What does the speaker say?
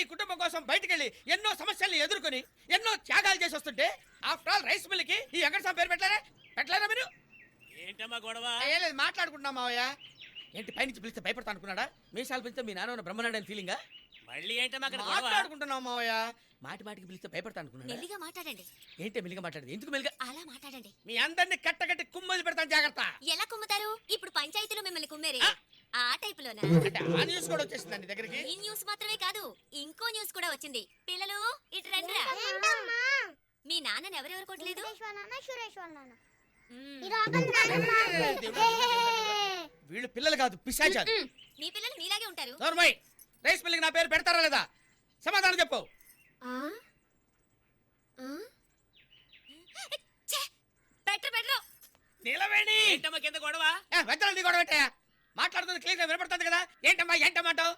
ఈ కుటుంబం కోసం బయటకెళ్ళి ఎన్నో సమస్యల్ని ఎదుర్కొని ఎన్నో త్యాగాలు చేసి వస్తుంటే ఆఫ్టర్ ఆల్ రైస్ మిల్కి ఈ వెంకటస్వామి పేరు పెట్టలేరా మీరు? ఏంటమ్మా గొడవ? ఏం లేదు, మాట్లాడుకుంటున్నాం మావయ్య. ఏంటి పైనుంచి పిలిస్తే భయపడతా అనుకున్నాడా? మీసాలు పిలిస్తే మీ నాన్న బ్రహ్మనాయుడు ఫీలింగా? మళ్ళీ ఏంటమ్మా అక్కడ గొడవ? మాట్లాడుకుంటున్నాం మావయ్య. మాటికి పిలిస్తే భయపడతా అనుకున్నాడా? మెల్లిగా మాట్లాడండి. ఏంటి మెల్లిగా మాట్లాడేది? ఎందుకు మెల్లిగా? అలా మాట్లాడండి. మీ అందరిని కట్టకట్టి కుమ్మలు పెడతాను, జాగ్రత్త. ఎలా కుమ్ముతారు? ఇప్పుడు పంచాయతీలో మిమ్మల్ని కుమ్మేరే ఆ టైపులోనా? అంటే ఆ న్యూస్ కూడా వచ్చేసిందండి దగ్గరికి. ఈ న్యూస్ మాత్రమే కాదు, ఇంకో న్యూస్ కూడా వచ్చింది. పిల్లలు ఇటు రండిరా. మీ నాన్నని ఎవరెవరు కొట్టలేదు? వీళ్ళు పిల్లలు కాదు, పిశాచాలు. మీ పిల్లలు మీలాగే ఉంటారు. నోర్మై, రైస్ మిల్కి నా పేరు పెడతారా లేదా? సమాధానం చెప్పు. పెట్టరు. నిలవేణి. ఏంటమ్మా కింద గొడవ? వెద్దలు నీ కూడా పెట్టా. మాట్లాడుతుంది క్లియర్ గా వినపడుతుంది కదా. ఏంటమ్మా ఏంటమ్మాటో?